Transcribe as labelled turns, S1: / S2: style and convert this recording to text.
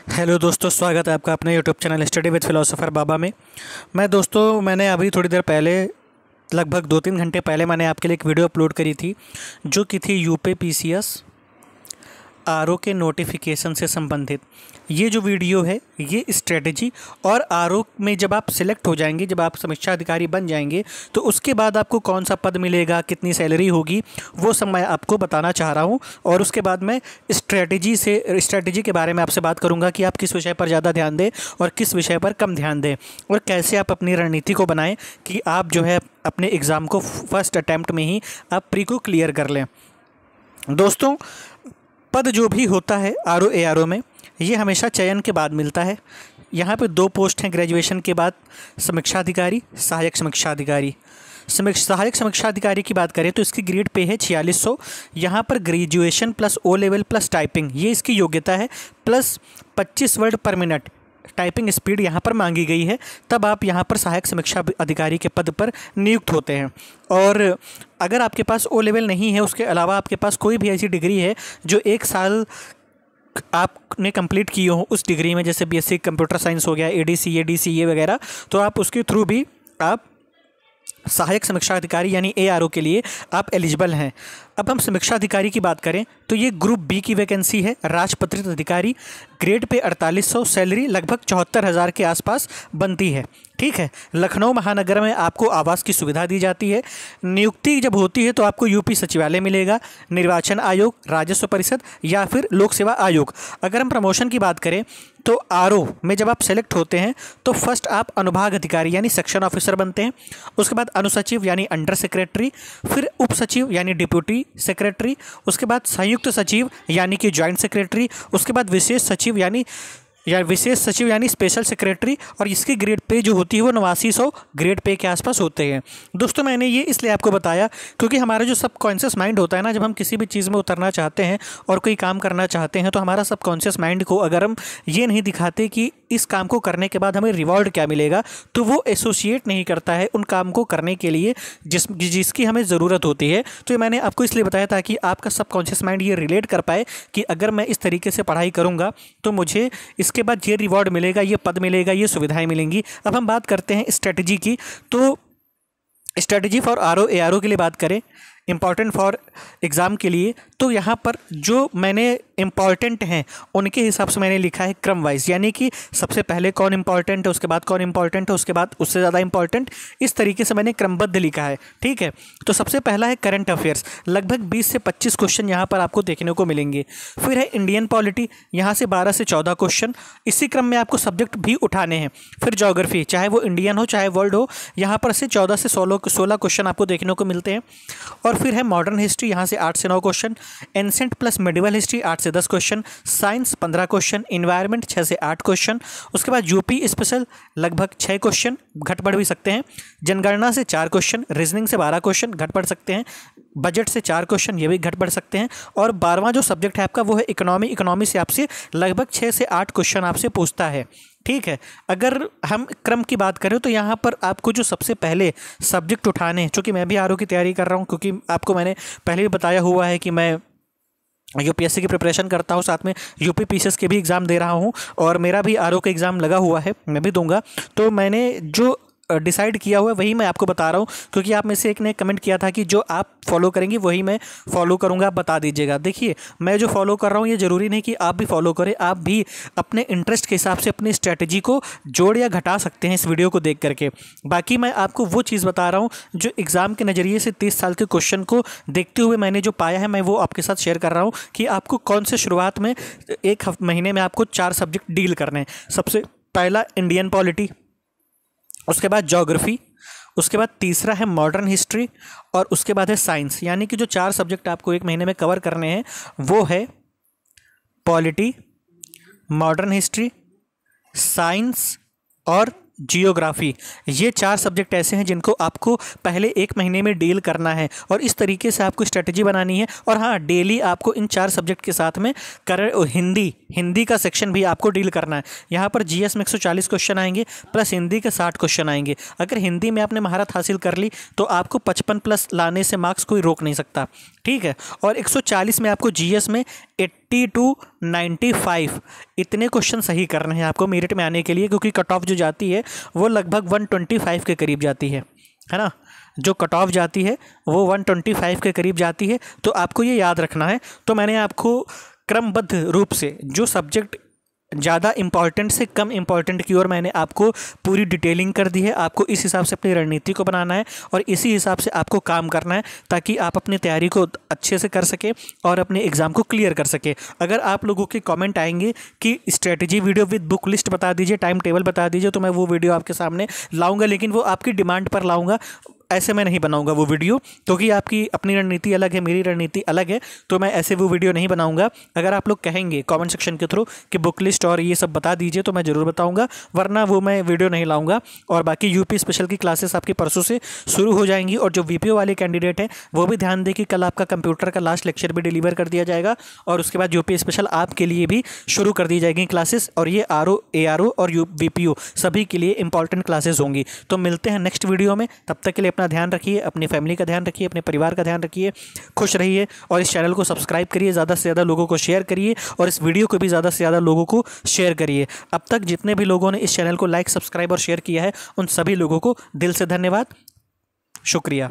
S1: Hello दोस्तों, स्वागत है आपका अपने YouTube channel study with philosopher Baba में। मैंने अभी थोड़ी देर पहले लगभग 2-3 घंटे पहले मैंने आपके लिए एक वीडियो अपलोड करी थी जो कि थी यूपीपीसीएस आरओ के नोटिफिकेशन से संबंधित। ये जो वीडियो है ये स्ट्रेटजी और आरओ में जब आप सिलेक्ट हो जाएंगे, जब आप समीक्षा अधिकारी बन जाएंगे तो उसके बाद आपको कौन सा पद मिलेगा, कितनी सैलरी होगी, वो सब मैं आपको बताना चाह रहा हूँ। और उसके बाद मैं स्ट्रेटजी के बारे में आपसे बात करूँगा कि आप किस विषय पर ज़्यादा ध्यान दें और किस विषय पर कम ध्यान दें, और कैसे आप अपनी रणनीति को बनाएं कि आप जो है अपने एग्ज़ाम को फर्स्ट अटैम्प्ट में ही आप प्री को क्लियर कर लें। दोस्तों, पद जो भी होता है आरओ एआरओ में ये हमेशा चयन के बाद मिलता है। यहाँ पे 2 पोस्ट हैं ग्रेजुएशन के बाद, समीक्षा अधिकारी, सहायक समीक्षा अधिकारी। सहायक समीक्षा अधिकारी की बात करें तो इसकी ग्रेड पे है 4600। यहाँ पर graduation plus O level plus typing ये इसकी योग्यता है, plus 25 word per minute typing speed यहाँ पर मांगी गई है। तब आप यहाँ पर सहायक समीक्षा अधिकारी के पद पर नियुक्त होते हैं। और अगर आपके पास ओ लेवल नहीं है, उसके अलावा आपके पास कोई भी ऐसी डिग्री है जो 1 साल आपने कंप्लीट की हो उस डिग्री में, जैसे बीएससी कंप्यूटर साइंस हो गया, एडीसीए डीसीए वगैरह, तो आप उसके थ्रू भी आप सहायक समीक्षा अधिकारी यानी एआरओ के लिए आप एलिजिबल हैं। अब हम समीक्षा अधिकारी की बात करें तो ये ग्रुप बी की वैकेंसी है, राजपत्रित अधिकारी, ग्रेड पे 4800, सैलरी लगभग 74,000 के आसपास बनती है। ठीक है, लखनऊ महानगर में आपको आवास की सुविधा दी जाती है। नियुक्ति जब होती है तो आपको यूपी सचिवालय मिलेगा, निर्वाचन आयोग, राजस्व परिषद या फिर लोक सेवा आयोग। अगर हम प्रमोशन की बात करें तो आरओ में जब आप सेलेक्ट होते हैं तो फर्स्ट आप अनुभाग अधिकारी यानी सेक्शन ऑफिसर बनते हैं, उसके बाद अनुसचिव यानी अंडर सेक्रेटरी, फिर उप सचिव यानी डिप्यूटी सेक्रेटरी, उसके बाद संयुक्त सचिव यानी कि जॉइंट सेक्रेटरी, उसके बाद विशेष सचिव यानी स्पेशल सेक्रेटरी, और इसकी ग्रेड पे जो होती है वो 8900 ग्रेड पे के आसपास होते हैं। दोस्तों, मैंने ये इसलिए आपको बताया क्योंकि हमारा जो सबकॉन्शियस माइंड होता है ना, जब हम किसी भी चीज़ में उतरना चाहते हैं और कोई काम करना चाहते हैं तो हमारा सबकॉन्शियस माइंड को अगर हम ये नहीं दिखाते कि इस काम को करने के बाद हमें रिवॉर्ड क्या मिलेगा, तो वो एसोसिएट नहीं करता है उन काम को करने के लिए जिसकी हमें ज़रूरत होती है। तो ये मैंने आपको इसलिए बताया ताकि आपका सबकॉन्शियस माइंड ये रिलेट कर पाए कि अगर मैं इस तरीके से पढ़ाई करूँगा तो मुझे इसके बाद ये रिवॉर्ड मिलेगा, ये पद मिलेगा, ये सुविधाएं मिलेंगी। अब हम बात करते हैं स्ट्रेटजी की। तो स्ट्रेटजी फॉर आरओ एआरओ के लिए बात करें, इम्पॉर्टेंट फॉर एग्ज़ाम के लिए, तो यहाँ पर जो मैंने इम्पॉर्टेंट हैं उनके हिसाब से मैंने लिखा है क्रम वाइज, यानी कि सबसे पहले कौन इम्पॉर्टेंट है, उसके बाद कौन इम्पॉर्टेंट है, उसके बाद उससे ज़्यादा इम्पॉर्टेंट, इस तरीके से मैंने क्रमबद्ध लिखा है। ठीक है, तो सबसे पहला है करंट अफेयर्स, लगभग 20 से 25 क्वेश्चन यहाँ पर आपको देखने को मिलेंगे। फिर है इंडियन पॉलिटी, यहाँ से 12 से 14 क्वेश्चन, इसी क्रम में आपको सब्जेक्ट भी उठाने हैं। फिर ज्योग्राफी, चाहे वो इंडियन हो चाहे वर्ल्ड हो, यहाँ पर से 14 से 16 क्वेश्चन आपको देखने को मिलते हैं। और फिर है मॉडर्न हिस्ट्री, यहाँ से 8 से 9 question, ancient plus medieval history 8 से 10 क्वेश्चन, साइंस 15 क्वेश्चन, इन्वायरमेंट 6 से 8 क्वेश्चन, उसके बाद यूपी स्पेशल लगभग 6 क्वेश्चन, घट बढ़ भी सकते हैं, जनगणना से 4 क्वेश्चन, रीजनिंग से 12 क्वेश्चन, घट बढ़ सकते हैं, बजट से 4 क्वेश्चन, ये भी घट बढ़ सकते हैं। और 12वां जो सब्जेक्ट है आपका वो है इकोनॉमी से आपसे लगभग 6 से 8 क्वेश्चन आपसे पूछता है। ठीक है, अगर हम क्रम की बात करें तो यहाँ पर आपको जो सबसे पहले सब्जेक्ट उठाने हैं, चूँकि मैं भी आरओ की तैयारी कर रहा हूँ, क्योंकि आपको मैंने पहले भी बताया हुआ है कि मैं यूपीएससी की प्रिपरेशन करता हूँ, साथ में यूपीपीसीएस के भी एग्ज़ाम दे रहा हूँ, और मेरा भी आरओ का एग्ज़ाम लगा हुआ है, मैं भी दूंगा। तो मैंने जो डिसाइड किया हुआ है वही मैं आपको बता रहा हूँ, क्योंकि आप में से एक ने कमेंट किया था कि जो आप फॉलो करेंगे वही मैं फॉलो करूँगा, आप बता दीजिएगा। देखिए, मैं जो फॉलो कर रहा हूँ ये ज़रूरी नहीं कि आप भी फॉलो करें, आप भी अपने इंटरेस्ट के हिसाब से अपनी स्ट्रेटजी को जोड़ या घटा सकते हैं इस वीडियो को देख करके। बाकी मैं आपको वो चीज़ बता रहा हूँ जो एग्ज़ाम के नज़रिए से 30 साल के क्वेश्चन को देखते हुए मैंने जो पाया है, मैं वो आपके साथ शेयर कर रहा हूँ कि आपको कौन से शुरुआत में 1 महीने में आपको 4 सब्जेक्ट डील करने हैं। सबसे पहला इंडियन पॉलिटी, उसके बाद ज्योग्राफी, उसके बाद तीसरा है मॉडर्न हिस्ट्री, और उसके बाद है साइंस। यानी कि जो 4 सब्जेक्ट आपको 1 महीने में कवर करने हैं वो है पॉलिटी, मॉडर्न हिस्ट्री, साइंस और जियोग्राफी। ये 4 सब्जेक्ट ऐसे हैं जिनको आपको पहले 1 महीने में डील करना है, और इस तरीके से आपको स्ट्रेटजी बनानी है। और हाँ, डेली आपको इन 4 सब्जेक्ट के साथ में हिंदी का सेक्शन भी आपको डील करना है। यहाँ पर जीएस में 140 क्वेश्चन आएंगे, प्लस हिंदी के 60 क्वेश्चन आएंगे। अगर हिंदी में आपने महारत हासिल कर ली तो आपको 55 प्लस लाने से मार्क्स कोई रोक नहीं सकता। ठीक है, और 140 में आपको जीएस में 80 to 95 इतने क्वेश्चन सही करने हैं आपको मेरिट में आने के लिए, क्योंकि कट ऑफ जो जाती है वो लगभग 125 के करीब जाती है ना। जो कट ऑफ जाती है वो 125 के करीब जाती है, तो आपको ये याद रखना है। तो मैंने आपको क्रमबद्ध रूप से जो सब्जेक्ट ज़्यादा इम्पॉर्टेंट से कम इम्पॉर्टेंट की ओर मैंने आपको पूरी डिटेलिंग कर दी है। आपको इस हिसाब से अपनी रणनीति को बनाना है और इसी हिसाब से आपको काम करना है, ताकि आप अपनी तैयारी को अच्छे से कर सकें और अपने एग्ज़ाम को क्लियर कर सकें। अगर आप लोगों के कमेंट आएंगे कि strategy video with book list बता दीजिए, टाइम टेबल बता दीजिए, तो मैं वो वीडियो आपके सामने लाऊंगा, लेकिन वो आपकी डिमांड पर लाऊंगा। ऐसे मैं नहीं बनाऊंगा वो वीडियो, क्योंकि आपकी अपनी रणनीति अलग है, मेरी रणनीति अलग है, तो मैं ऐसे वो वीडियो नहीं बनाऊंगा। अगर आप लोग कहेंगे कमेंट सेक्शन के थ्रू कि बुक लिस्ट और ये सब बता दीजिए, तो मैं ज़रूर बताऊंगा, वरना वो मैं वीडियो नहीं लाऊंगा। और बाकी यूपी स्पेशल की क्लासेस आपकी परसों से शुरू हो जाएंगी, और जो वीपीओ वाले कैंडिडेट हैं वो भी ध्यान दें कि कल आपका कंप्यूटर का लास्ट लेक्चर भी डिलीवर कर दिया जाएगा, और उसके बाद यूपी स्पेशल आपके लिए भी शुरू कर दी जाएगी क्लासेस, और ये आरओ, एआरओ और वीपीओ सभी के लिए इंपॉर्टेंट क्लासेस होंगी। तो मिलते हैं नेक्स्ट वीडियो में, तब तक के लिए अपना ध्यान रखिए, अपनी फैमिली का ध्यान रखिए, अपने परिवार का ध्यान रखिए, खुश रहिए, और इस चैनल को सब्सक्राइब करिए, ज़्यादा से ज़्यादा लोगों को शेयर करिए, और इस वीडियो को भी ज़्यादा से ज़्यादा लोगों को शेयर करिए। अब तक जितने भी लोगों ने इस चैनल को लाइक, सब्सक्राइब और शेयर किया है, उन सभी लोगों को दिल से धन्यवाद, शुक्रिया।